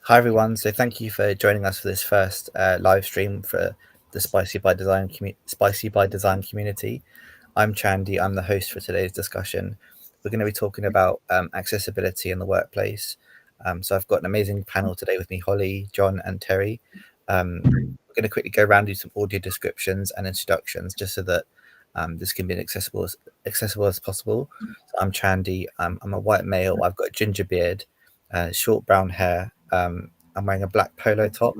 Hi everyone. So thank you for joining us for this first live stream for the Spicy by Design community. I'm Chandy. I'm the host for today's discussion. We're going to be talking about accessibility in the workplace. So I've got an amazing panel today with me: Holly, John, and Terry. We're going to quickly go around, do some audio descriptions and introductions, just so that this can be accessible as possible. So I'm Chandy. I'm a white male. I've got a ginger beard, short brown hair. I'm wearing a black polo top.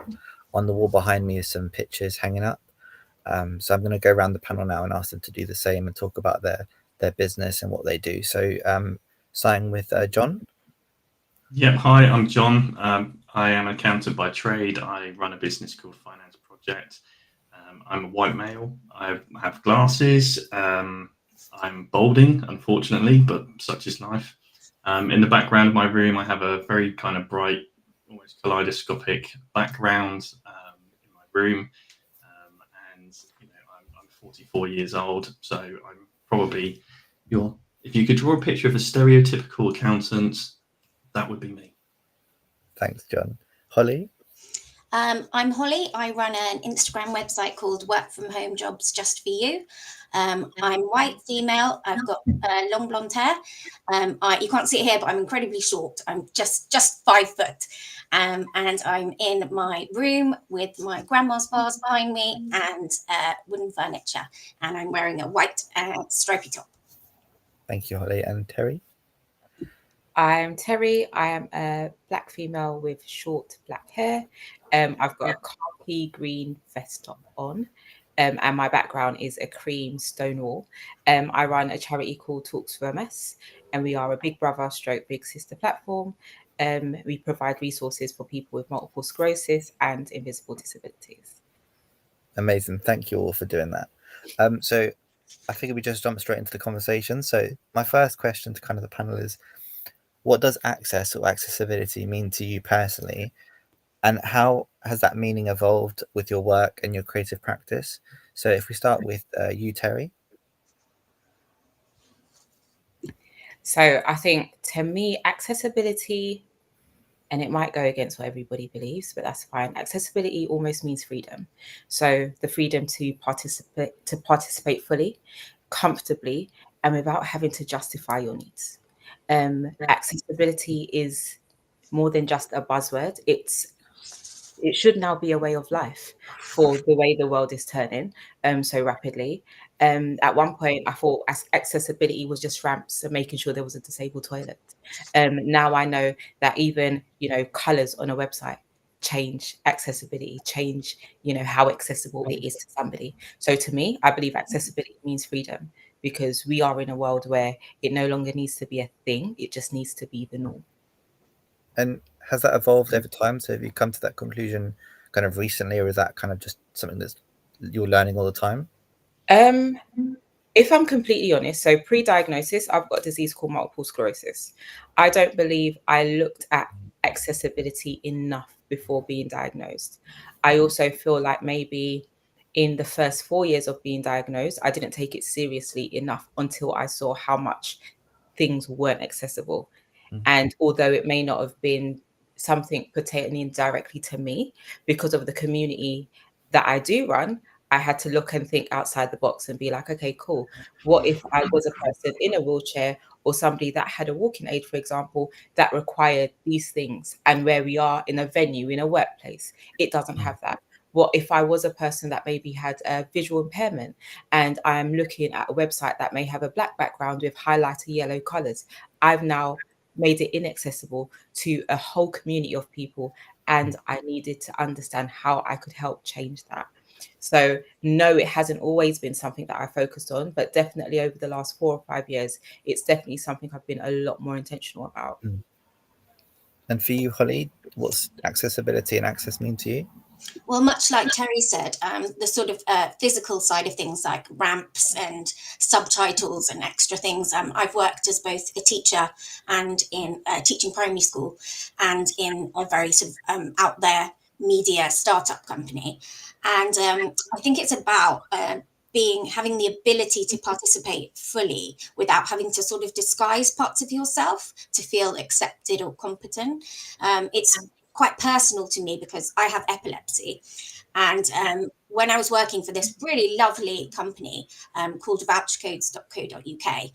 On the wall behind me is some pictures hanging up. So I'm going to go around the panel now and ask them to do the same and talk about their business and what they do. So starting with John. Yep, hi, I'm John. I am an accountant by trade. I run a business called Finance Project. I'm a white male. I have glasses. I'm balding, unfortunately, but such is life. In the background of my room, I have a very kind of bright, almost kaleidoscopic background in my room. And I'm 44 years old, so I'm probably if you could draw a picture of a stereotypical accountant, that would be me. Thanks, John. Holly. I'm Holly. I run an Instagram website called Work From Home Jobs Just For You. I'm white, female. I've got long blonde hair. You can't see it here, but I'm incredibly short. I'm just 5 foot. And I'm in my room with my grandma's vase behind me and wooden furniture. And I'm wearing a white stripy top. Thank you, Holly. And Terry. I'm Terry. I am a black female with short black hair. I've got a khaki green vest top on, and my background is a cream stone wall. I run a charity called Talks for MS, and we are a big brother stroke big sister platform. We provide resources for people with multiple sclerosis and invisible disabilities. Amazing. Thank you all for doing that. So I figure we just jump straight into the conversation. So my first question to kind of the panel is, what does access or accessibility mean to you personally? And how has that meaning evolved with your work and your creative practice? So if we start with you, Terry. So I think to me, accessibility, and it might go against what everybody believes, but that's fine. Accessibility almost means freedom. So the freedom to participate fully, comfortably, and without having to justify your needs. Accessibility is more than just a buzzword. It should now be a way of life for the way the world is turning so rapidly. At one point, I thought accessibility was just ramps and making sure there was a disabled toilet. Now I know that even, colors on a website change accessibility, change, how accessible it is to somebody. So to me, I believe accessibility means freedom, because we are in a world where it no longer needs to be a thing. It just needs to be the norm. And has that evolved over time? So have you come to that conclusion kind of recently, or is that kind of just something that you're learning all the time? If I'm completely honest, so pre-diagnosis, I've got a disease called multiple sclerosis. I don't believe I looked at accessibility enough before being diagnosed. I also feel like maybe in the first 4 years of being diagnosed, I didn't take it seriously enough until I saw how much things weren't accessible. And although it may not have been something pertaining directly to me, because of the community that I do run, I had to look and think outside the box and be like, okay, cool. What if I was a person in a wheelchair or somebody that had a walking aid, for example, that required these things? And where we are in a venue, in a workplace, it doesn't have that. What if I was a person that maybe had a visual impairment and I'm looking at a website that may have a black background with highlighter yellow colors? I've now made it inaccessible to a whole community of people, and I needed to understand how I could help change that. So no, it hasn't always been something that I focused on, but definitely over the last 4 or 5 years, it's definitely something I've been a lot more intentional about. And for you, Holly, what's accessibility and access mean to you? Well, much like Terry said, the sort of physical side of things like ramps and subtitles and extra things. I've worked as both a teacher and in teaching primary school and in a very sort of out there media startup company. And I think it's about having the ability to participate fully without having to sort of disguise parts of yourself to feel accepted or competent. It's quite personal to me because I have epilepsy. And when I was working for this really lovely company called vouchercodes.co.uk,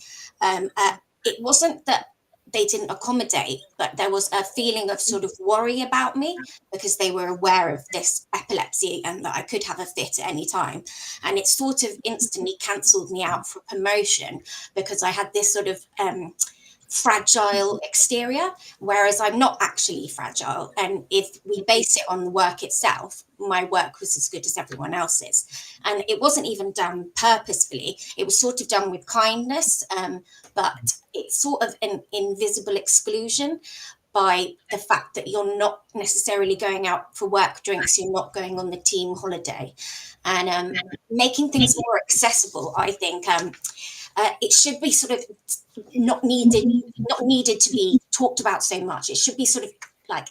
it wasn't that they didn't accommodate, but there was a feeling of sort of worry about me because they were aware of this epilepsy and that I could have a fit at any time. And it sort of instantly cancelled me out for promotion because I had this sort of fragile exterior, whereas I'm not actually fragile. And if we base it on the work itself, my work was as good as everyone else's. And it wasn't even done purposefully. It was sort of done with kindness, but it's sort of an invisible exclusion by the fact that you're not necessarily going out for work drinks, you're not going on the team holiday. And making things more accessible, I think, it should be sort of not needed to be talked about so much. It should be sort of like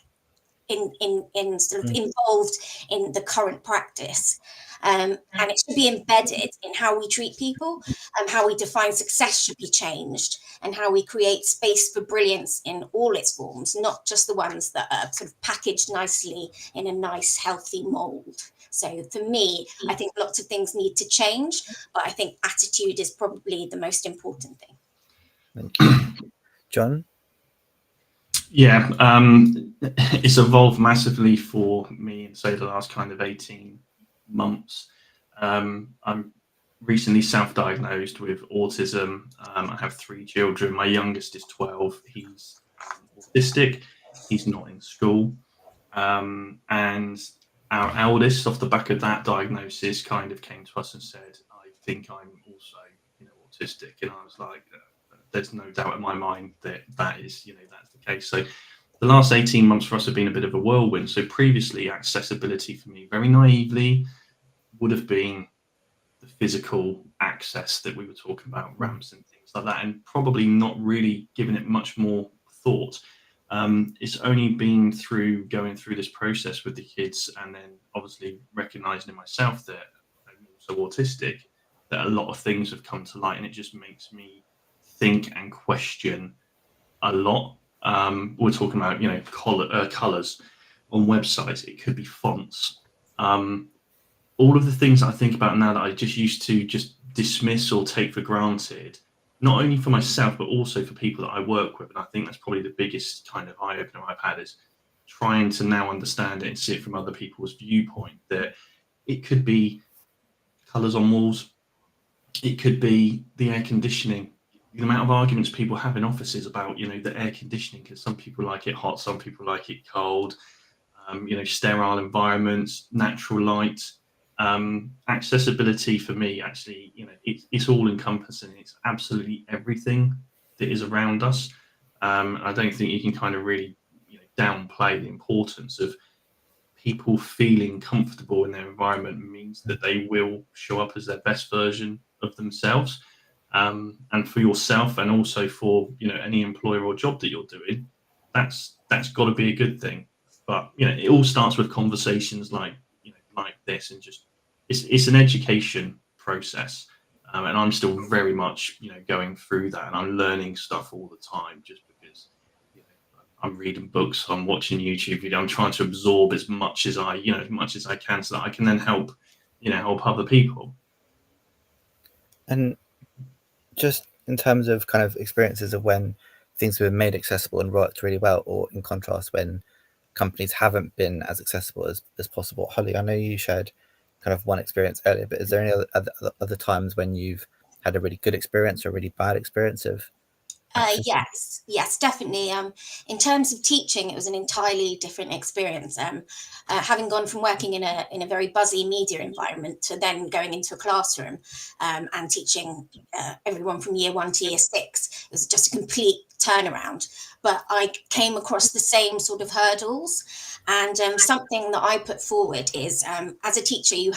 in sort of involved in the current practice, and it should be embedded in how we treat people, and how we define success should be changed, and how we create space for brilliance in all its forms, not just the ones that are sort of packaged nicely in a nice healthy mold. So for me, I think lots of things need to change, but I think attitude is probably the most important thing. Thank you. John? Yeah, it's evolved massively for me in, say, the last kind of 18 months. I'm recently self-diagnosed with autism. I have 3 children. My youngest is 12. He's autistic. He's not in school. And our eldest, off the back of that diagnosis, kind of came to us and said, I think I'm also, autistic. And I was like, there's no doubt in my mind that that's the case. So the last 18 months for us have been a bit of a whirlwind. So previously, accessibility for me, very naively, would have been the physical access that we were talking about, ramps and things like that, and probably not really giving it much more thought. It's only been through going through this process with the kids, and then obviously recognizing in myself that I'm also autistic, that a lot of things have come to light, and it just makes me think and question a lot. We're talking about colors on websites. It could be fonts. All of the things that I think about now that I just used to just dismiss or take for granted, not only for myself, but also for people that I work with. And I think that's probably the biggest kind of eye-opener I've had, is trying to now understand it and see it from other people's viewpoint, that it could be colors on walls. It could be the air conditioning. The amount of arguments people have in offices about, the air conditioning, because some people like it hot, some people like it cold, sterile environments, natural light. Accessibility for me, actually, it's all encompassing. It's absolutely everything that is around us. I don't think you can kind of really downplay the importance of people feeling comfortable in their environment. Means that they will show up as their best version of themselves, and for yourself, and also for any employer or job that you're doing. That's got to be a good thing. But it all starts with conversations like this, and just it's an education process, and I'm still very much going through that, and I'm learning stuff all the time, just because I'm reading books, I'm watching YouTube videos, I'm trying to absorb as much as I can, so that I can then help other people. And just in terms of kind of experiences of when things have been made accessible and worked really well, or in contrast when companies haven't been as accessible as possible. Holly, I know you shared kind of one experience earlier, but is there any other times when you've had a really good experience or a really bad experience of Yes, definitely. In terms of teaching, it was an entirely different experience. Having gone from working in a very buzzy media environment to then going into a classroom and teaching everyone from year 1 to year 6, it was just a complete turnaround. But I came across the same sort of hurdles. And something that I put forward is, as a teacher, you're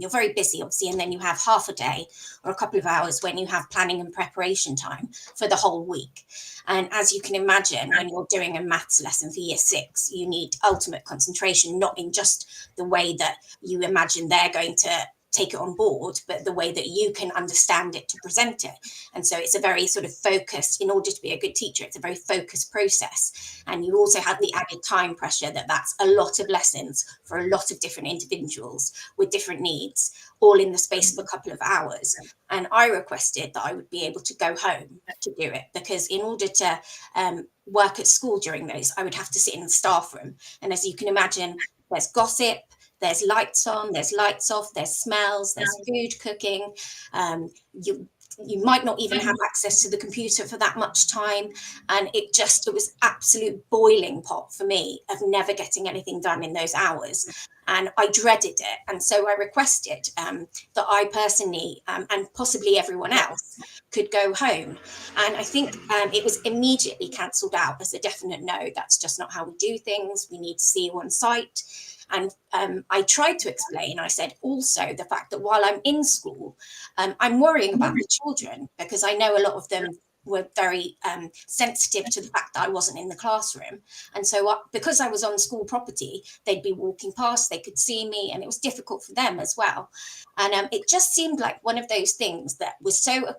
very busy, obviously, and then you have half a day or a couple of hours when you have planning and preparation time for the whole week. And as you can imagine, when you're doing a maths lesson for year 6, you need ultimate concentration, not in just the way that you imagine they're going to take it on board, but the way that you can understand it to present it. And so it's a very sort of focused, in order to be a good teacher, it's a very focused process. And you also have the added time pressure that's a lot of lessons for a lot of different individuals with different needs, all in the space of a couple of hours. And I requested that I would be able to go home to do it, because in order to work at school during those, I would have to sit in the staff room. And as you can imagine, there's gossip, there's lights on, there's lights off, there's smells, there's food cooking. You might not even have access to the computer for that much time. And it was absolute boiling pot for me of never getting anything done in those hours. And I dreaded it. And so I requested that I personally, and possibly everyone else, could go home. And I think it was immediately cancelled out as a definite no. That's just not how we do things. We need to see you on site. And I tried to explain, I said also the fact that while I'm in school, I'm worrying about the children, because I know a lot of them were very sensitive to the fact that I wasn't in the classroom. And so because I was on school property, they'd be walking past, they could see me, and it was difficult for them as well. And it just seemed like one of those things that was so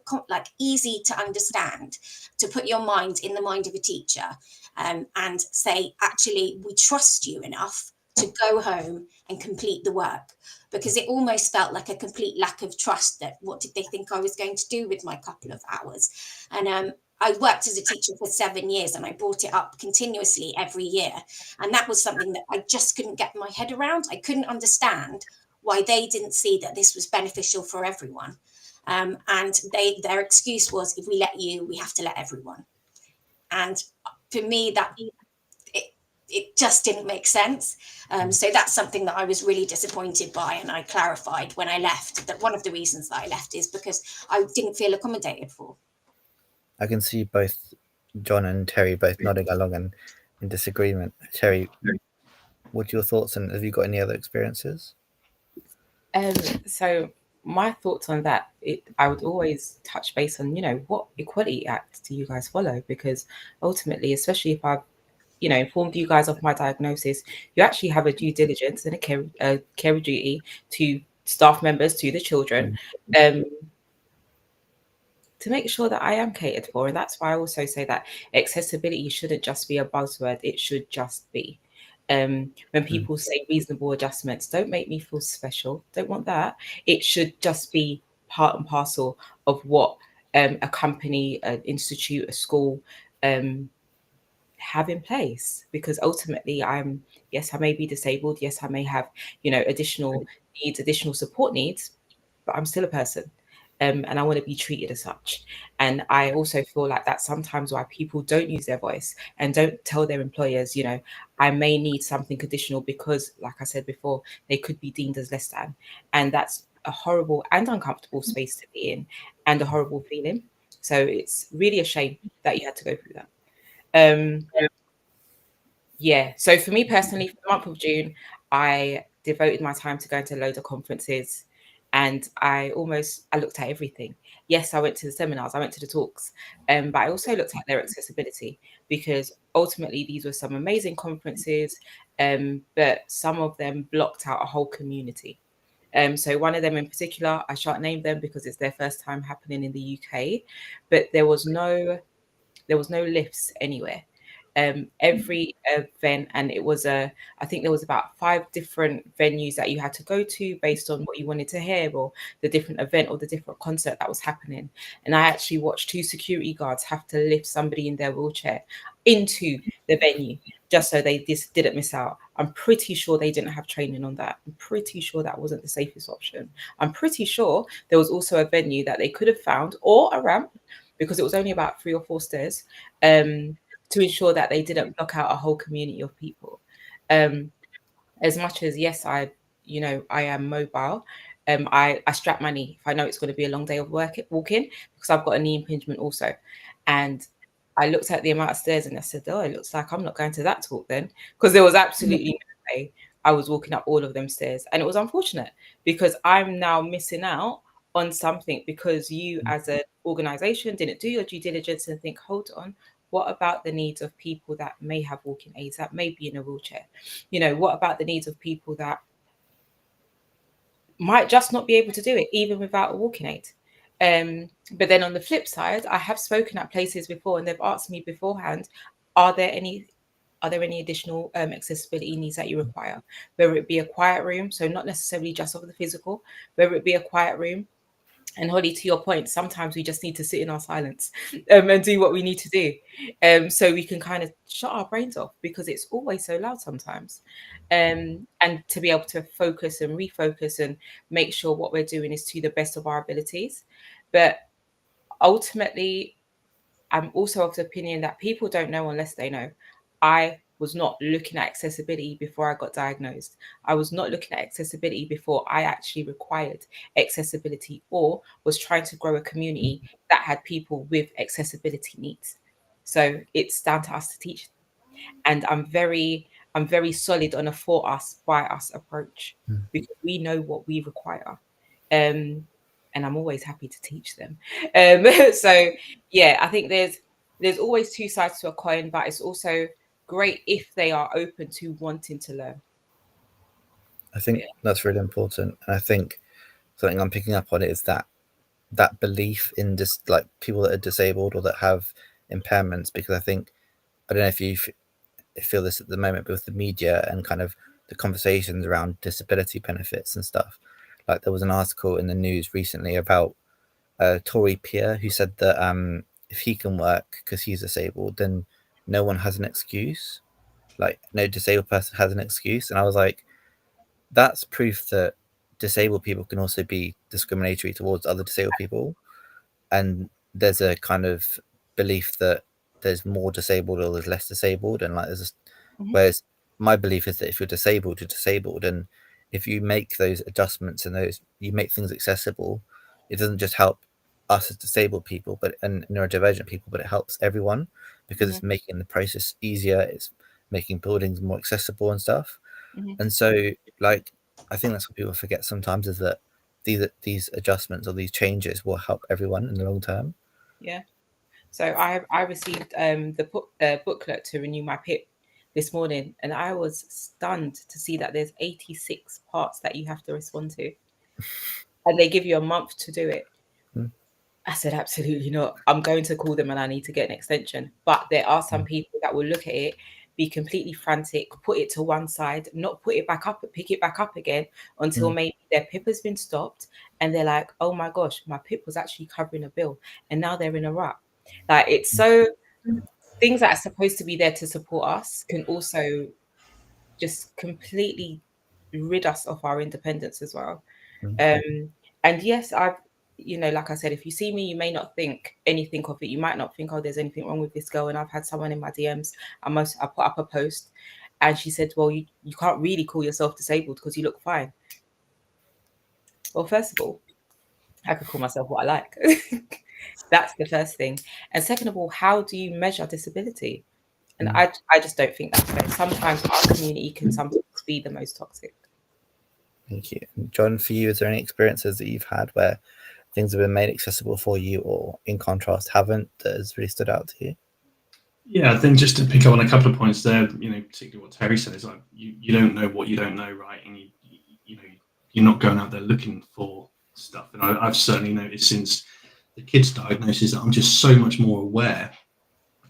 easy to understand, to put your mind in the mind of a teacher and say, actually, we trust you enough to go home and complete the work, because it almost felt like a complete lack of trust that what did they think I was going to do with my couple of hours. And I worked as a teacher for 7 years, and I brought it up continuously every year. And that was something that I just couldn't get my head around. I couldn't understand why they didn't see that this was beneficial for everyone. And their excuse was, if we let you, we have to let everyone. And for me, it just didn't make sense. So that's something that I was really disappointed by. And I clarified when I left that one of the reasons that I left is because I didn't feel accommodated for. I can see both John and Terry both nodding along and in disagreement. Terry, what are your thoughts, and have you got any other experiences? So my thoughts on that, I would always touch base on, what Equality Act do you guys follow? Because ultimately, especially if I've informed you guys of my diagnosis, you actually have a due diligence and a care duty to staff members, to the children, to make sure that I am catered for. And that's why I also say that accessibility shouldn't just be a buzzword, it should just be. When people say reasonable adjustments, don't make me feel special. Don't want that. It should just be part and parcel of what a company, an institute, a school have in place. Because ultimately, yes, I may be disabled. Yes, I may have, additional needs, additional support needs, but I'm still a person. And I want to be treated as such. And I also feel like that's sometimes why people don't use their voice and don't tell their employers, I may need something additional, because, like I said before, they could be deemed as less than. And that's a horrible and uncomfortable space to be in, and a horrible feeling. So it's really a shame that you had to go through that. So for me personally, for the month of June, I devoted my time to going to loads of conferences, and I looked at everything. Yes, I went to the seminars, I went to the talks, but I also looked at their accessibility, because ultimately these were some amazing conferences, but some of them blocked out a whole community. So one of them in particular, I shan't name them because it's their first time happening in the UK, but there was no lifts anywhere. Every event, and it was I think there was about 5 different venues that you had to go to based on what you wanted to hear, or the different event or the different concert that was happening. And I actually watched 2 security guards have to lift somebody in their wheelchair into the venue just so they didn't miss out. I'm pretty sure they didn't have training on that. I'm pretty sure that wasn't the safest option. I'm pretty sure there was also a venue that they could have found, or a ramp, because it was only about 3 or 4 stairs, to ensure that they didn't block out a whole community of people. As much as, yes, I am mobile, I strap my knee if I know it's going to be a long day of walking, because I've got a knee impingement also. And I looked at the amount of stairs and I said, oh, it looks like I'm not going to that talk then, because there was absolutely no way I was walking up all of them stairs. And it was unfortunate, because I'm now missing out on something because you as an organization didn't do your due diligence and think, hold on, what about the needs of people that may have walking aids, that may be in a wheelchair? What about the needs of people that might just not be able to do it even without a walking aid. But then on the flip side, I have spoken at places before and they've asked me beforehand, are there any additional accessibility needs that you require? Whether it be a quiet room, so not necessarily just of the physical, whether it be a quiet room. And Holly, to your point, sometimes we just need to sit in our silence and do what we need to do, so we can kind of shut our brains off, because it's always so loud sometimes. And to be able to focus and refocus and make sure what we're doing is to the best of our abilities. But ultimately, I'm also of the opinion that people don't know unless they know. I was not looking at accessibility before I got diagnosed. I was not looking at accessibility before I actually required accessibility or was trying to grow a community that had people with accessibility needs. So it's down to us to teach. And I'm very solid on a for us, by us approach, because we know what we require. And I'm always happy to teach them. So yeah, I think there's always two sides to a coin, but it's also great if they are open to wanting to learn. I think that's really important. And I think something I'm picking up on it is that belief in just like people that are disabled or that have impairments, because I think, I don't know if you feel this at the moment, but with the media and kind of the conversations around disability benefits and stuff, like there was an article in the news recently about a Tory peer who said that if he can work because he's disabled, then no one has an excuse. Like no disabled person has an excuse. And I was like, that's proof that disabled people can also be discriminatory towards other disabled people. And there's a kind of belief that there's more disabled or there's less disabled. And like there's whereas my belief is that if you're disabled, you're disabled. And if you make those adjustments and you make things accessible, it doesn't just help us as disabled people and neurodivergent people, but it helps everyone, because it's making the process easier, it's making buildings more accessible and stuff. And so like I think that's what people forget sometimes, is that these adjustments or these changes will help everyone in the long term. Yeah. So I received the booklet to renew my PIP this morning, and I was stunned to see that there's 86 parts that you have to respond to, and they give you a month to do it. I said, absolutely not. I'm going to call them and I need to get an extension. But there are some people that will look at it, be completely frantic, put it to one side, not put it back up, but pick it back up again until maybe their PIP has been stopped. And they're like, oh my gosh, my PIP was actually covering a bill. And now they're in a rut. Like, it's so, things that are supposed to be there to support us can also just completely rid us of our independence as well. And yes, like I said, if you see me, you may not think anything of it. You might not think, oh, there's anything wrong with this girl. And I've had someone in my DMs, I put up a post and she said, well, you can't really call yourself disabled because you look fine. Well, first of all, I could call myself what I like. That's the first thing. And second of all, how do you measure disability? And I just don't think that's fair. Sometimes our community can sometimes be the most toxic. Thank you. And John, for you, is there any experiences that you've had where things have been made accessible for you, or in contrast haven't, that has really stood out to you? Yeah, I think just to pick up on a couple of points there, particularly what Terry said, is like you don't know what you don't know, right? And you're not going out there looking for stuff. And I've certainly noticed since the kid's diagnosis that I'm just so much more aware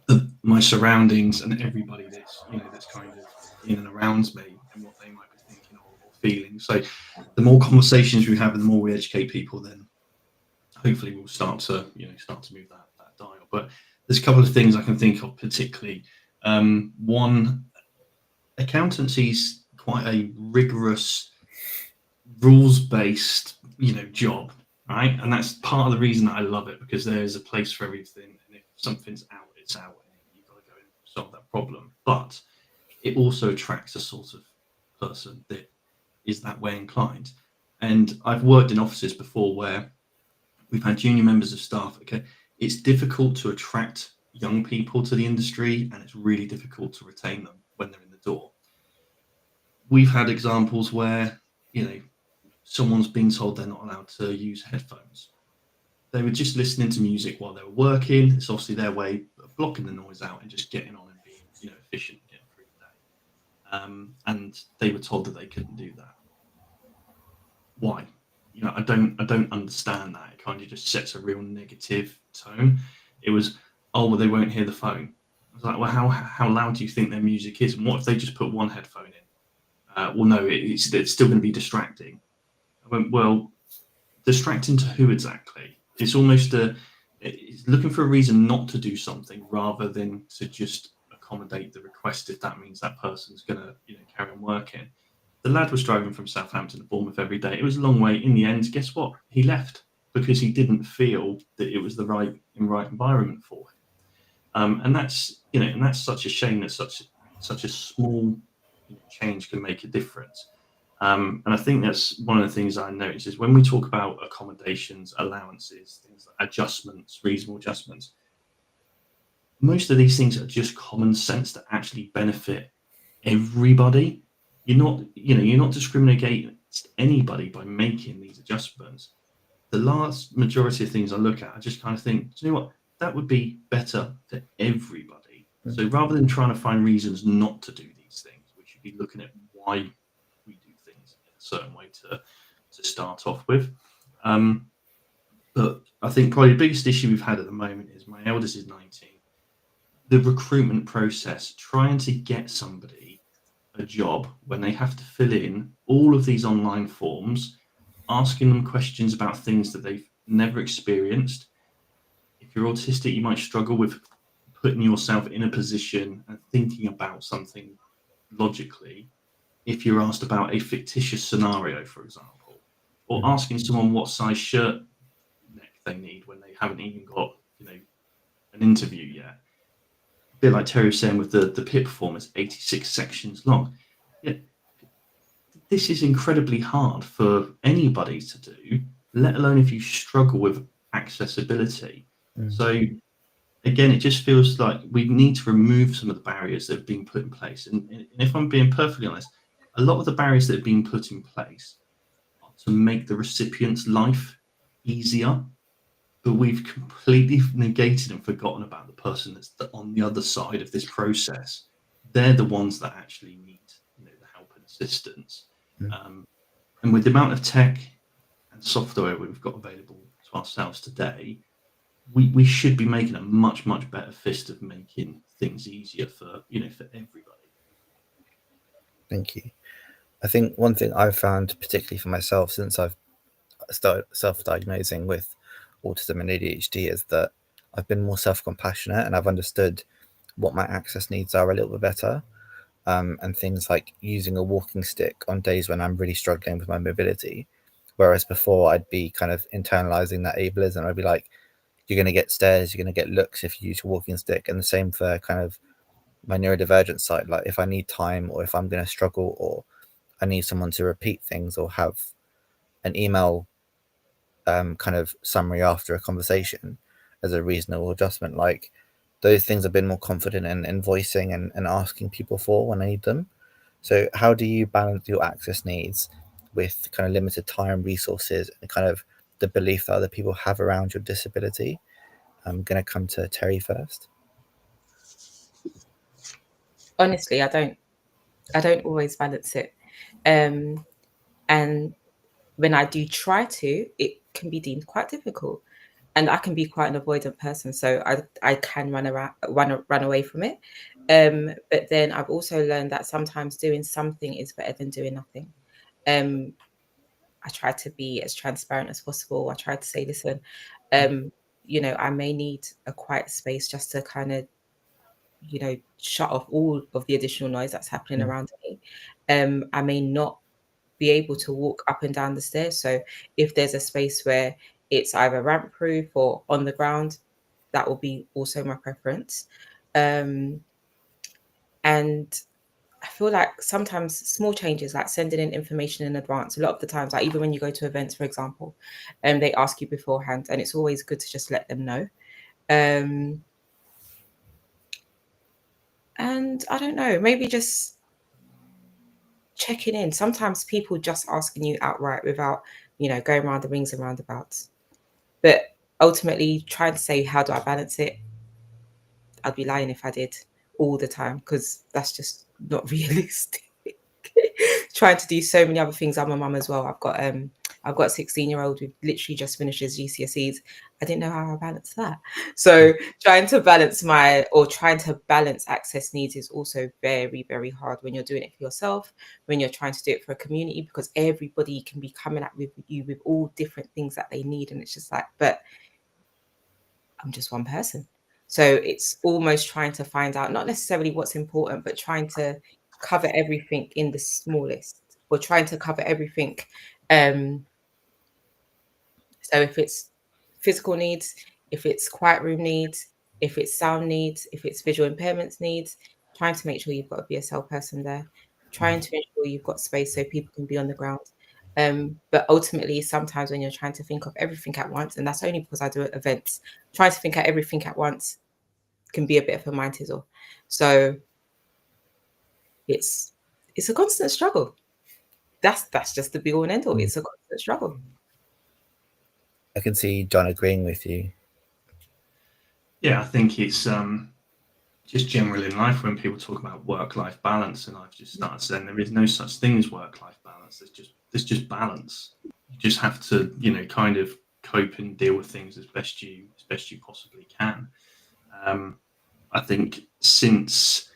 of my surroundings and everybody that's kind of in and around me and what they might be thinking or feeling. So the more conversations we have and the more we educate people, then hopefully we'll start to move that dial. But there's a couple of things I can think of particularly. One, accountancy's quite a rigorous, rules-based, job, right? And that's part of the reason that I love it, because there's a place for everything, and if something's out, it's out, and you've got to go and solve that problem. But it also attracts a sort of person that is that way inclined. And I've worked in offices before where we've had junior members of staff. Okay, it's difficult to attract young people to the industry, and it's really difficult to retain them when they're in the door. We've had examples where, someone's been told they're not allowed to use headphones. They were just listening to music while they were working. It's obviously their way of blocking the noise out and just getting on and being, efficient and getting through the day. And they were told that they couldn't do that. Why? I don't understand that. It kind of just sets a real negative tone. It was, oh, well, they won't hear the phone. I was like, well, how loud do you think their music is? And what if they just put one headphone in? Well, no, it's still going to be distracting. I went, well, distracting to who exactly? It's almost it's looking for a reason not to do something rather than to just accommodate the request if that means that person's going to carry on working. The lad was driving from Southampton to Bournemouth every day. It was a long way. In the end, guess what? He left because he didn't feel that it was the right environment for him. And that's such a shame that such a small change can make a difference. And I think that's one of the things I notice is when we talk about accommodations, allowances, things like adjustments, reasonable adjustments, most of these things are just common sense that actually benefit everybody. You're not discriminating against anybody by making these adjustments. The large majority of things I look at, I just kind of think, do you know what? That would be better for everybody. Mm-hmm. So rather than trying to find reasons not to do these things, we should be looking at why we do things in a certain way to start off with. But I think probably the biggest issue we've had at the moment is my eldest is 19. The recruitment process, trying to get somebody a job when they have to fill in all of these online forms, asking them questions about things that they've never experienced. If you're autistic, you might struggle with putting yourself in a position and thinking about something logically. If you're asked about a fictitious scenario, for example, or asking someone what size shirt neck they need when they haven't even got, an interview yet. A bit like Terry was saying with the PIP form, it's 86 sections long. Yeah, this is incredibly hard for anybody to do, let alone if you struggle with accessibility. So again, it just feels like we need to remove some of the barriers that have been put in place. And if I'm being perfectly honest, a lot of the barriers that have been put in place are to make the recipient's life easier, but we've completely negated and forgotten about the person that's on the other side of this process. They're the ones that actually need the help and assistance. And with the amount of tech and software we've got available to ourselves today, we should be making a much, much better fist of making things easier for everybody. Thank you. I think one thing I've found, particularly for myself, since I've started self-diagnosing with autism and ADHD, is that I've been more self-compassionate and I've understood what my access needs are a little bit better. And things like using a walking stick on days when I'm really struggling with my mobility. Whereas before I'd be kind of internalizing that ableism. I'd be like, you're going to get stares, you're going to get looks if you use a walking stick. And the same for kind of my neurodivergent side. Like if I need time or if I'm going to struggle or I need someone to repeat things or have an email kind of summary after a conversation as a reasonable adjustment, like those things I've been more confident in voicing and asking people for when I need them. So how do you balance your access needs with kind of limited time, resources, and kind of the belief that other people have around your disability? I'm going to come to Terry first. Honestly, I don't always balance it. And when I do try to, it can be deemed quite difficult. And I can be quite an avoidant person, so I can run away from it. But then I've also learned that sometimes doing something is better than doing nothing. I try to be as transparent as possible. I try to say, listen, I may need a quiet space just to kind of, shut off all of the additional noise that's happening around me. I may not be able to walk up and down the stairs. So if there's a space where it's either ramp proof or on the ground, that will be also my preference. And I feel like sometimes small changes, like sending in information in advance, a lot of the times, like even when you go to events, for example, they ask you beforehand, and it's always good to just let them know. And I don't know, maybe just checking in. Sometimes people just asking you outright without, going around the rings and roundabouts. But ultimately, trying to say, how do I balance it? I'd be lying if I did all the time, because that's just not realistic. Trying to do so many other things. I'm a mum as well. I've got I've got a 16-year-old who literally just finished his GCSEs. I didn't know how I balanced that. So trying to balance access needs is also very, very hard when you're doing it for yourself, when you're trying to do it for a community, because everybody can be coming at with you with all different things that they need. And it's just like, but I'm just one person. So it's almost trying to find out, not necessarily what's important, but trying to cover everything in the smallest, or trying to cover everything. So if it's physical needs, if it's quiet room needs, if it's sound needs, if it's visual impairments needs, trying to make sure you've got a BSL person there, trying to ensure you've got space so people can be on the ground. But ultimately, sometimes when you're trying to think of everything at once, and that's only because I do events, trying to think at everything at once can be a bit of a mind tizzle. So it's a constant struggle. That's just the be all and end all. It's a constant struggle. I can see John agreeing with you. Yeah, I think it's just general in life when people talk about work-life balance, and I've just started saying there is no such thing as work-life balance. There's just balance. You just have to, kind of cope and deal with things as best you possibly can. I think since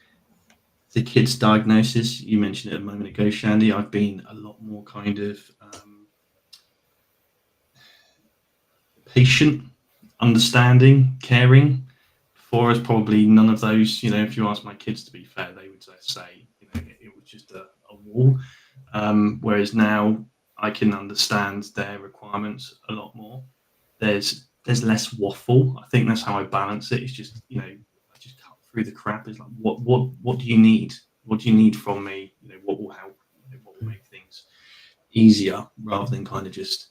the kid's diagnosis, you mentioned it a moment ago, Chandy, I've been a lot more kind of patient, understanding, caring. Before, us probably none of those. If you ask my kids, to be fair, they would say it was just a wall. Whereas now I can understand their requirements a lot more. There's less waffle. I think that's how I balance it. It's just I just cut through the crap. It's like what do you need? What do you need from me? What will help? What will make things easier, rather than kind of just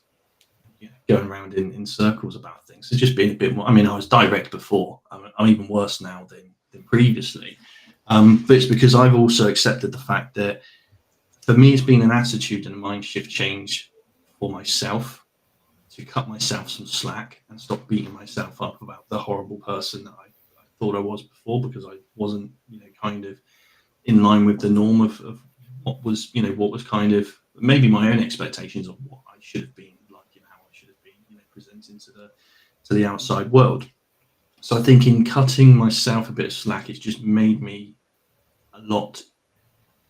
going around in circles about things. So just being a bit more. I mean, I was direct before. I'm even worse now than previously. But it's because I've also accepted the fact that for me, it's been an attitude and a mind shift change for myself, to cut myself some slack and stop beating myself up about the horrible person that I thought I was before, because I wasn't, kind of in line with the norm of what was kind of maybe my own expectations of what I should have been, how I should have been, presenting to the outside world. So I think in cutting myself a bit of slack, it's just made me a lot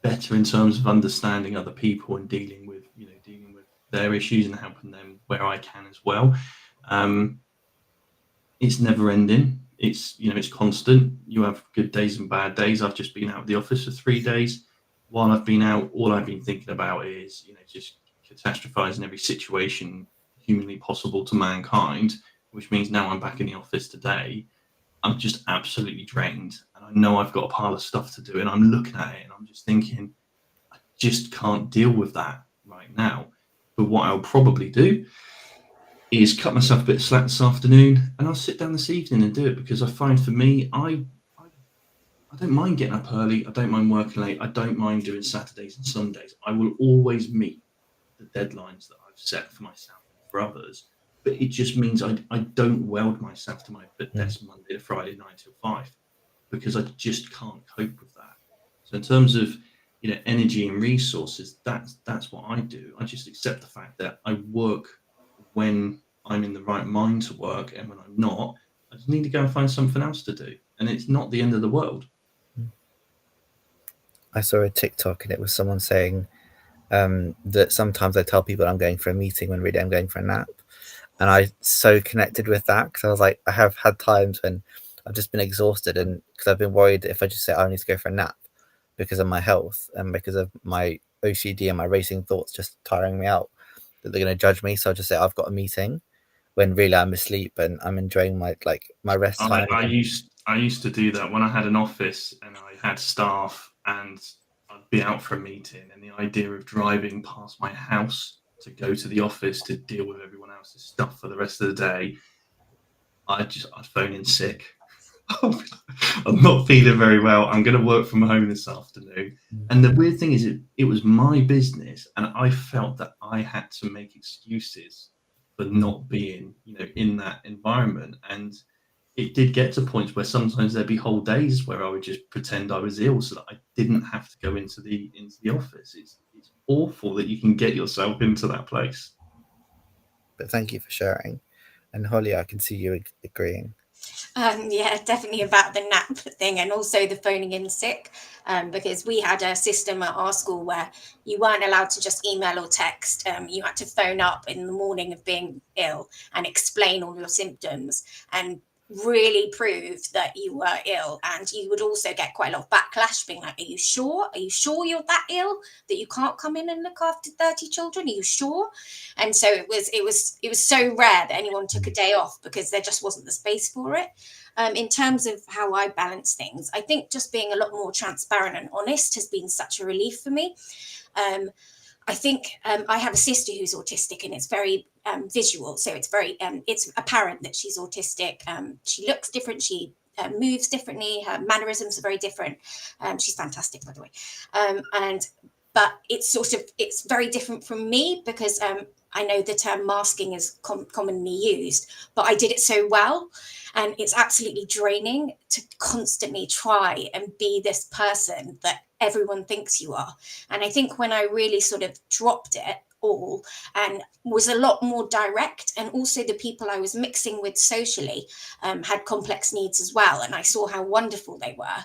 better in terms of understanding other people and dealing with their issues and helping them where I can as well. It's never ending. It's constant. You have good days and bad days. I've just been out of the office for 3 days. While I've been out, all I've been thinking about is just catastrophizing every situation humanly possible to mankind, which means now I'm back in the office today. I'm just absolutely drained, and I know I've got a pile of stuff to do, and I'm looking at it and I'm just thinking, I just can't deal with that right now. But what I'll probably do is cut myself a bit of slack this afternoon, and I'll sit down this evening and do it, because I find for me, I don't mind getting up early. I don't mind working late. I don't mind doing Saturdays and Sundays. I will always meet the deadlines that I've set for myself and for others. But it just means I don't weld myself to my desk Monday to Friday, 9 till 5, because I just can't cope with that. So in terms of energy and resources, that's what I do. I just accept the fact that I work when I'm in the right mind to work, and when I'm not, I just need to go and find something else to do. And it's not the end of the world. I saw a TikTok, and it was someone saying that sometimes I tell people I'm going for a meeting when really I'm going for a nap. And I so connected with that, because I was like, I have had times when I've just been exhausted, and because I've been worried if I just say I need to go for a nap because of my health and because of my OCD and my racing thoughts just tiring me out, that they're going to judge me. So I just say I've got a meeting, when really I'm asleep and I'm enjoying my rest time. I used to do that when I had an office and I had staff, and I'd be out for a meeting, and the idea of driving past my house to go to the office to deal with everyone else's stuff for the rest of the day, I'd phone in sick. I'm not feeling very well. I'm going to work from home this afternoon. And the weird thing is, it was my business, and I felt that I had to make excuses for not being, in that environment. And it did get to points where sometimes there'd be whole days where I would just pretend I was ill so that I didn't have to go into the office. It's awful that you can get yourself into that place. but thank you for sharing. And Holly, I can see you agreeing. Yeah, definitely about the nap thing, and also the phoning in sick, because we had a system at our school where you weren't allowed to just email or text. You had to phone up in the morning of being ill and explain all your symptoms and really prove that you were ill. And you would also get quite a lot of backlash being like, are you sure? Are you sure you're that ill that you can't come in and look after 30 children? Are you sure? And so it was so rare that anyone took a day off because there just wasn't the space for it. In terms of how I balance things, I think just being a lot more transparent and honest has been such a relief for me. I think I have a sister who's autistic, and it's very visual. So it's very, it's apparent that she's autistic. She looks different. She moves differently. Her mannerisms are very different. She's fantastic, by the way. But it's very different from me because I know the term masking is commonly used, but I did it so well. And it's absolutely draining to constantly try and be this person that everyone thinks you are. And I think when I really sort of dropped it all and was a lot more direct, and also the people I was mixing with socially had complex needs as well, and I saw how wonderful they were.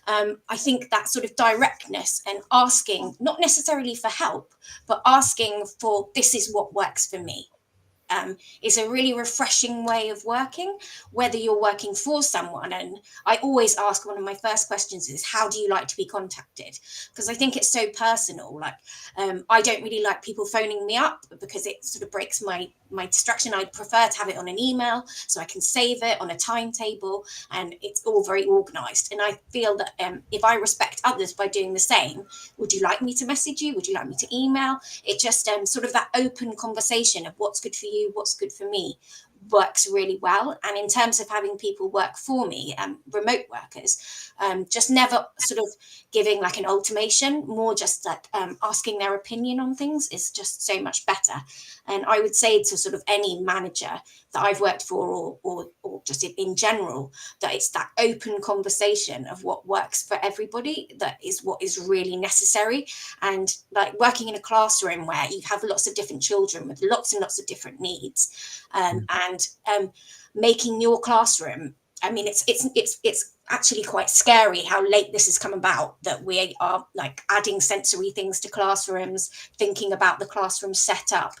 I think that sort of directness and asking, not necessarily for help, but asking for this is what works for me, is a really refreshing way of working, whether you're working for someone. And I always ask, one of my first questions is, how do you like to be contacted? Because I think it's so personal. Like, I don't really like people phoning me up because it sort of breaks my distraction. I prefer to have it on an email so I can save it on a timetable, and it's all very organized. And I feel that if I respect others by doing the same, would you like me to message you? Would you like me to email? It just sort of that open conversation of what's good for you, what's good for me, works really well. And in terms of having people work for me, remote workers, just never sort of giving like an ultimatum, more just like asking their opinion on things is just so much better. And I would say to sort of any manager that I've worked for, or just in general, that it's that open conversation of what works for everybody that is what is really necessary. And like working in a classroom where you have lots of different children with lots and lots of different needs, and making your classroom, I mean, it's actually quite scary how late this has come about, that we are like adding sensory things to classrooms, thinking about the classroom setup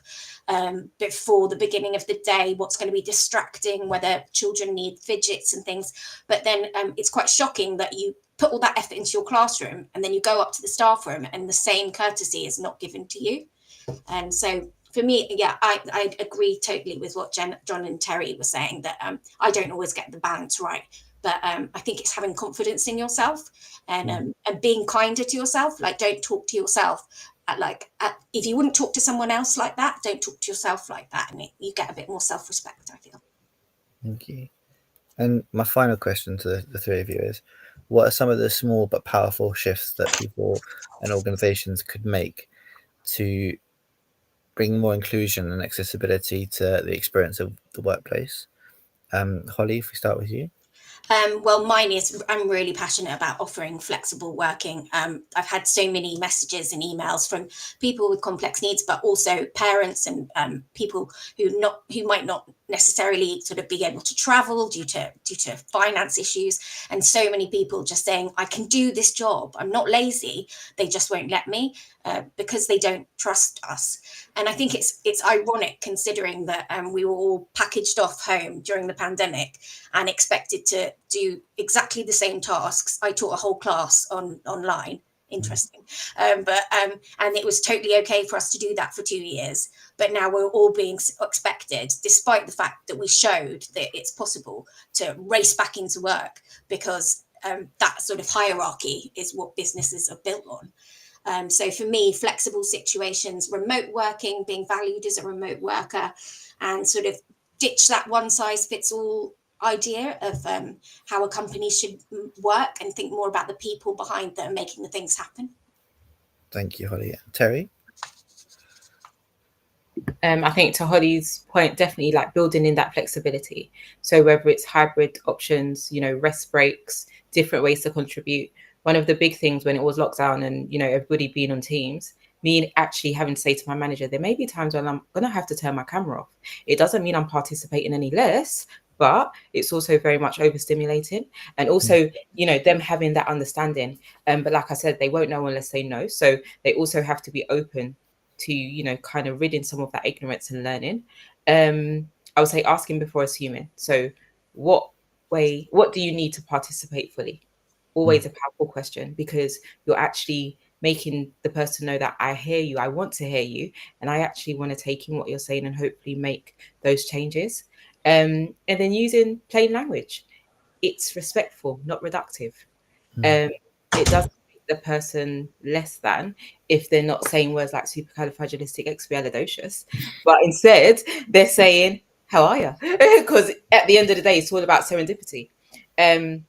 before the beginning of the day, what's going to be distracting, whether children need fidgets and things. But then it's quite shocking that you put all that effort into your classroom and then you go up to the staff room and the same courtesy is not given to you. And so for me, yeah, I agree totally with what John and Terri were saying, that I don't always get the balance right. But I think it's having confidence in yourself and being kinder to yourself. Like, don't talk to yourself if you wouldn't talk to someone else like that, don't talk to yourself like that. And you get a bit more self-respect, I feel. Thank you. And my final question to the three of you is, what are some of the small but powerful shifts that people and organizations could make to bring more inclusion and accessibility to the experience of the workplace? Holly, if we start with you. Well, mine is, I'm really passionate about offering flexible working. I've had so many messages and emails from people with complex needs, but also parents and people who might not necessarily sort of be able to travel due to finance issues, and so many people just saying, I can do this job, I'm not lazy, they just won't let me because they don't trust us. And I think it's ironic, considering that we were all packaged off home during the pandemic and expected to do exactly the same tasks. I taught a whole class online. Interesting. And it was totally okay for us to do that for 2 years. But now we're all being expected, despite the fact that we showed that it's possible, to race back into work, because that sort of hierarchy is what businesses are built on. So for me, flexible situations, remote working, being valued as a remote worker, and sort of ditch that one size fits all idea of how a company should work, and think more about the people behind them making the things happen. Thank you, Holly. Terri? I think to Holly's point, definitely like building in that flexibility. So whether it's hybrid options, rest breaks, different ways to contribute. One of the big things when it was lockdown and, everybody being on Teams, me actually having to say to my manager, there may be times when I'm going to have to turn my camera off. It doesn't mean I'm participating any less, but it's also very much overstimulating. And also, you know, them having that understanding. But like I said, they won't know unless they know. So they also have to be open to, you know, kind of ridding some of that ignorance and learning. I would say asking before assuming. So what do you need to participate fully? Always a powerful question, because you're actually making the person know that I hear you, I want to hear you, and I actually want to take in what you're saying and hopefully make those changes. And then using plain language. It's respectful, not reductive. It doesn't make the person less than if they're not saying words like supercalifragilisticexpialidocious, but instead they're saying, how are you? Because at the end of the day, it's all about serendipity. And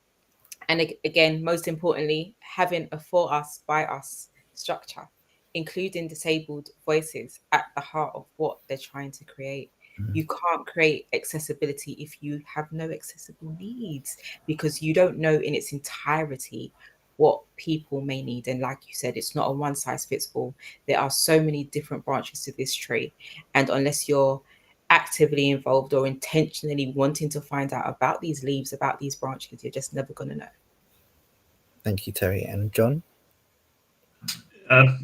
again, most importantly, having a for us, by us structure, including disabled voices at the heart of what they're trying to create. You can't create accessibility if you have no accessible needs, because you don't know in its entirety what people may need. And like you said, it's not a one size fits all. There are so many different branches to this tree. And unless you're actively involved or intentionally wanting to find out about these leaves, about these branches, you're just never going to know. Thank you, Terry. And John?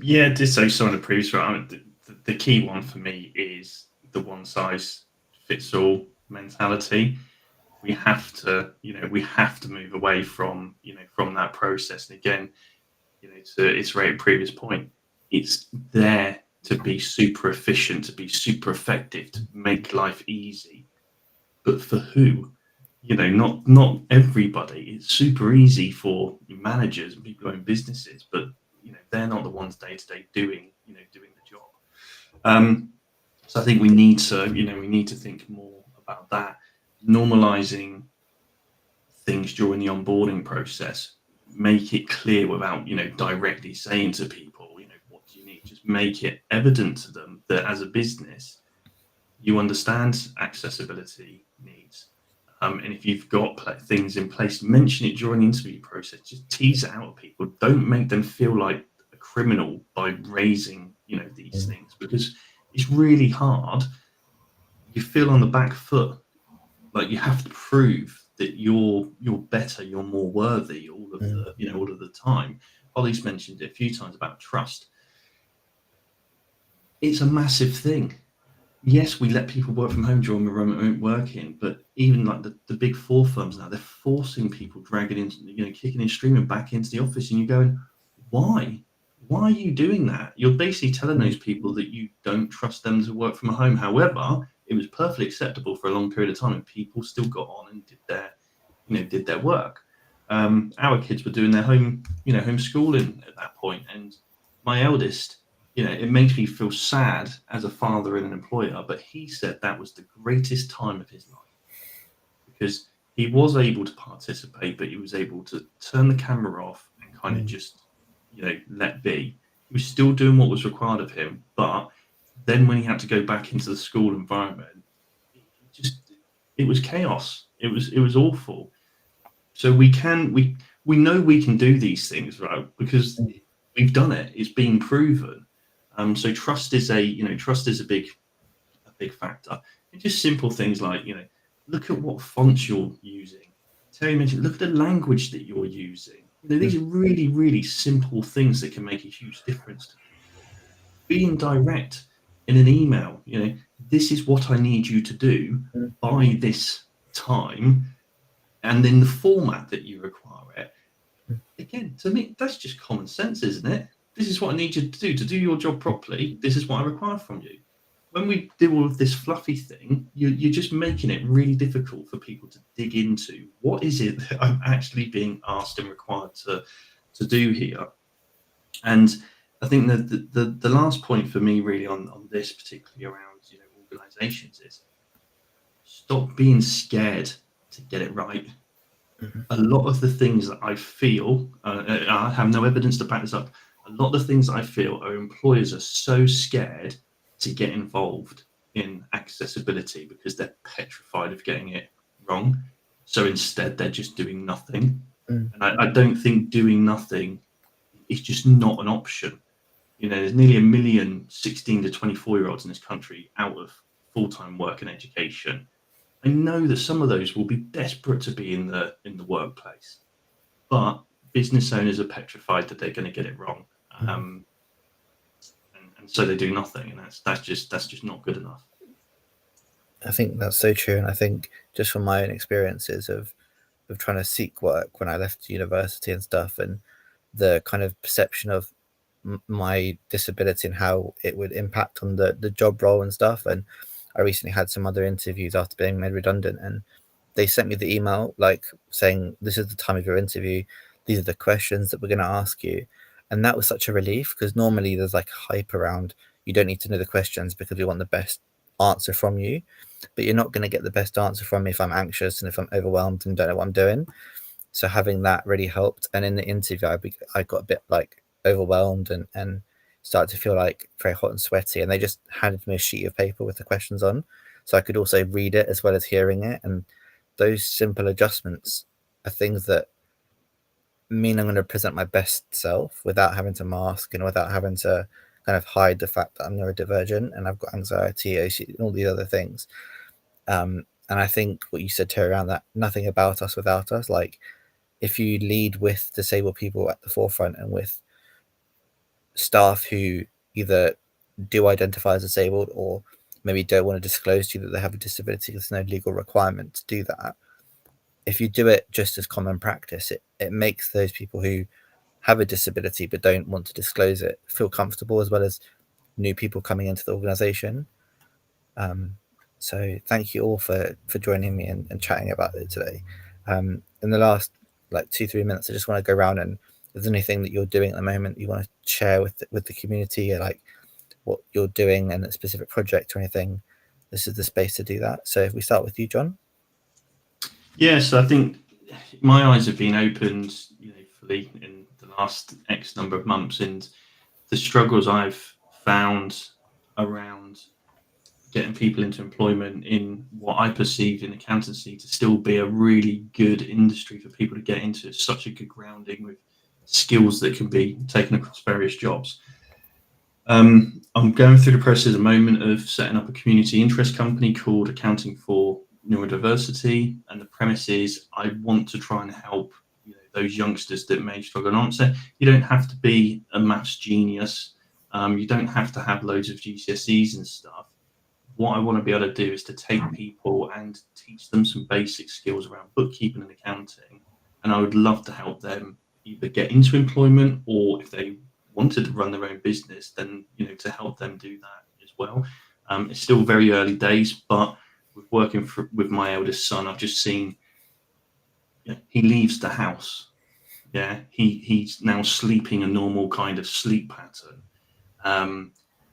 Yeah, just so some of the previous one. I mean, the key one for me is the one size fits all mentality. We have to, we have to move away from, from that process. And again, to iterate a previous point, it's there to be super efficient, to be super effective, to make life easy. But for who? Not everybody. It's super easy for managers and people who own businesses, but they're not the ones day to day doing the job. So I think we need to think more about that, normalizing things during the onboarding process. Make it clear without directly saying to people, what do you need? Just make it evident to them that as a business, you understand accessibility needs. And if you've got things in place, mention it during the interview process. Just tease it out of people. Don't make them feel like a criminal by raising, these things, because it's really hard. You feel on the back foot, like you have to prove that you're better, you're more worthy all of the time. Ollie's mentioned it a few times about trust. It's a massive thing. Yes, we let people work from home during remote working, but even like the big four firms now, they're forcing people, dragging in, kicking and streaming back into the office, and you're going, why? Why are you doing that? You're basically telling those people that you don't trust them to work from home. However, it was perfectly acceptable for a long period of time, and people still got on and did their work. Our kids were doing their homeschooling at that point, and my eldest, it makes me feel sad as a father and an employer, but he said that was the greatest time of his life because he was able to participate, but he was able to turn the camera off and kind of just, let be. He was still doing what was required of him, but then when he had to go back into the school environment, it was chaos. It was awful. So we know we can do these things, right? Because we've done it. It's been proven. So trust is a big factor. And just simple things like, look at what fonts you're using. Terry mentioned, look at the language that you're using. These are really, really simple things that can make a huge difference to people. Being direct in an email, this is what I need you to do by this time, and in the format that you require it. Again, to me, that's just common sense, isn't it? This is what I need you to do your job properly. This is what I require from you. When we do all of this fluffy thing, you're just making it really difficult for people to dig into what is it that I'm actually being asked and required to do here. And I think that the last point for me really on this, particularly around organizations, is stop being scared to get it right. A lot of the things that I feel, I have no evidence to back this up, a lot of the things I feel are employers are so scared to get involved in accessibility because they're petrified of getting it wrong. So instead, they're just doing nothing. And I don't think doing nothing is just not an option. There's nearly 1 million 16 to 24-year-olds in this country out of full-time work and education. I know that some of those will be desperate to be in the workplace, but business owners are petrified that they're going to get it wrong, and so they do nothing, and that's just not good enough. I think that's so true, and I think just from my own experiences of trying to seek work when I left university and stuff, and the kind of perception of my disability and how it would impact on the job role and stuff. And I recently had some other interviews after being made redundant, and they sent me the email like saying, this is the time of your interview, these are the questions that we're going to ask you. And that was such a relief, because normally there's like hype around, you don't need to know the questions because we want the best answer from you, but you're not going to get the best answer from me if I'm anxious and if I'm overwhelmed and don't know what I'm doing. So having that really helped. And in the interview, I got a bit like overwhelmed and started to feel like very hot and sweaty. And they just handed me a sheet of paper with the questions on, so I could also read it as well as hearing it. And those simple adjustments are things that mean I'm going to present my best self without having to mask and without having to kind of hide the fact that I'm neurodivergent and I've got anxiety, OCD, and all these other things. And I think what you said, Terri, around that, nothing about us without us. Like, if you lead with disabled people at the forefront and with staff who either do identify as disabled or maybe don't want to disclose to you that they have a disability, there's no legal requirement to do that. If you do it just as common practice, it makes those people who have a disability but don't want to disclose it feel comfortable, as well as new people coming into the organization. So thank you all for joining me and chatting about it today. In the last like 2-3 minutes, I just want to go around, and if there's anything that you're doing at the moment you want to share with the community, or like what you're doing and a specific project or anything, this is the space to do that. So if we start with you, John. Yes, I think my eyes have been opened, fully in the last X number of months, and the struggles I've found around getting people into employment in what I perceive in accountancy to still be a really good industry for people to get into. It's such a good grounding with skills that can be taken across various jobs. I'm going through the process at the moment of setting up a community interest company called Accounting for Neurodiversity, and the premise is I want to try and help those youngsters that may struggle. And so you don't have to be a maths genius, you don't have to have loads of GCSEs and stuff. What I want to be able to do is to take people and teach them some basic skills around bookkeeping and accounting, and I would love to help them either get into employment, or if they wanted to run their own business, then to help them do that as well. It's still very early days, but with working with my eldest son, I've just seen he leaves the house. He's now sleeping a normal kind of sleep pattern.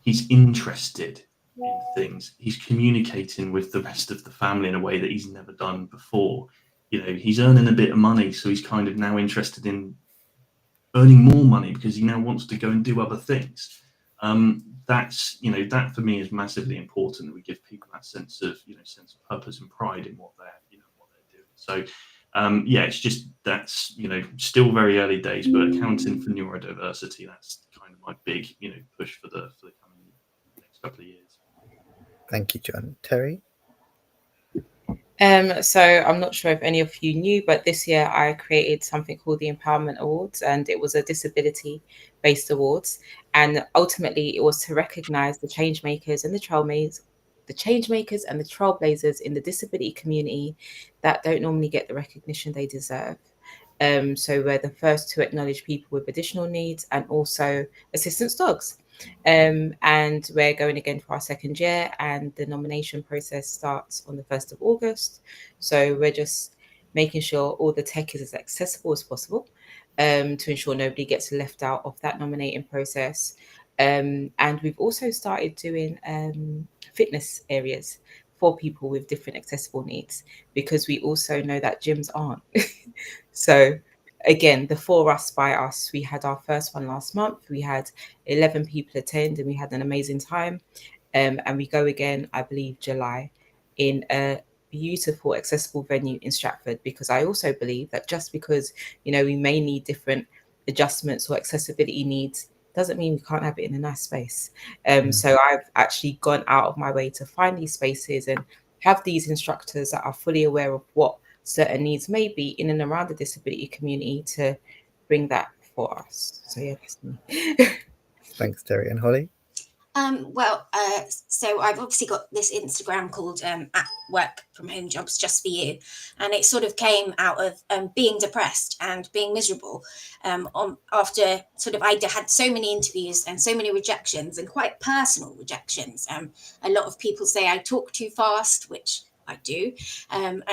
He's interested in things. He's communicating with the rest of the family in a way that he's never done before. He's earning a bit of money, so he's kind of now interested in earning more money because he now wants to go and do other things. That for me is massively important, that we give people that sense of purpose and pride in what they're doing. So it's just, that's still very early days, but accounting for neurodiversity, that's kind of my big push for the coming next couple of years. Thank you, John. Terri? So I'm not sure if any of you knew, but this year I created something called the Empowerment Awards, and it was a disability-based awards. And ultimately, it was to recognise the change makers and the trailblazers in the disability community that don't normally get the recognition they deserve. So we're the first to acknowledge people with additional needs and also assistance dogs. And we're going again for our second year, and the nomination process starts on the 1st of August. So we're just making sure all the tech is as accessible as possible, to ensure nobody gets left out of that nominating process. And we've also started doing fitness areas for people with different accessible needs, because we also know that gyms aren't. So again, the For Us by Us, we had our first one last month. We had 11 people attend, and we had an amazing time. And we go again, I believe, July, in a beautiful, accessible venue in Stratford, because I also believe that just because, we may need different adjustments or accessibility needs doesn't mean we can't have it in a nice space. So I've actually gone out of my way to find these spaces and have these instructors that are fully aware of what certain needs may be in and around the disability community to bring that for us. So yeah, that's me. Thanks, Terry. And Holly? So I've obviously got this Instagram called at Work From Home Jobs Just For You, and it sort of came out of being depressed and being miserable after sort of I had so many interviews and so many rejections, and quite personal rejections. A lot of people say I talk too fast, which I do, and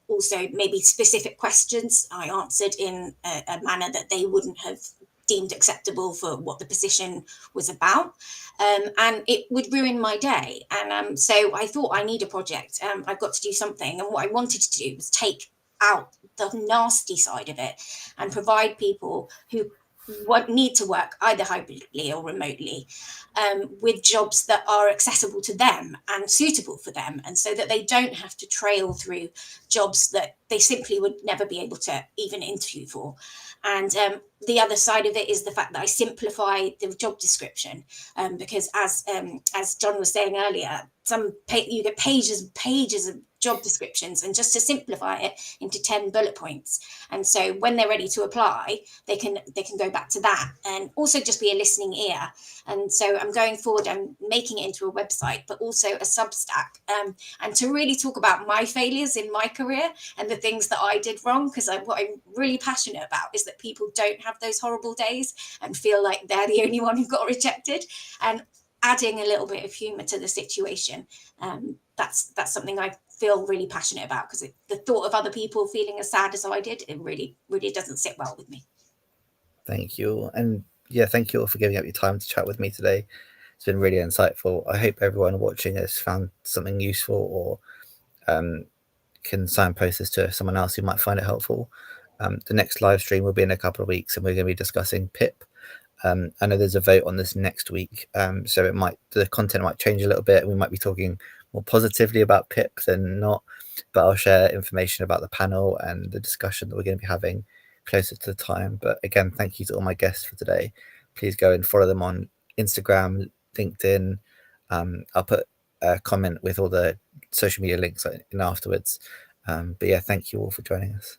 also maybe specific questions I answered in a manner that they wouldn't have deemed acceptable for what the position was about, and it would ruin my day. And so I thought, I need a project. I've got to do something. And what I wanted to do was take out the nasty side of it and provide people who need to work either hybridly or remotely with jobs that are accessible to them and suitable for them, and so that they don't have to trail through jobs that they simply would never be able to even interview for. And the other side of it is the fact that I simplify the job description, because as John was saying earlier, you get pages and pages of job descriptions, and just to simplify it into 10 bullet points. And so when they're ready to apply, they can go back to that, and also just be a listening ear. And so I'm going forward, I'm making it into a website, but also a Substack, and to really talk about my failures in my career and the things that I did wrong, because what I'm really passionate about is that people don't have those horrible days and feel like they're the only one who got rejected, and adding a little bit of humor to the situation. That's something I feel really passionate about, because the thought of other people feeling as sad as I did, it really, really doesn't sit well with me. Thank you. And yeah, thank you all for giving up your time to chat with me today. It's been really insightful. I hope everyone watching has found something useful, or can signpost this to someone else who might find it helpful. The next live stream will be in a couple of weeks, and we're going to be discussing PIP. I know there's a vote on this next week, so the content might change a little bit. We might be talking more positively about PIP than not, but I'll share information about the panel and the discussion that we're going to be having closer to the time. But again, thank you to all my guests for today. Please go and follow them on Instagram, LinkedIn. I'll put a comment with all the social media links in afterwards. But yeah, thank you all for joining us.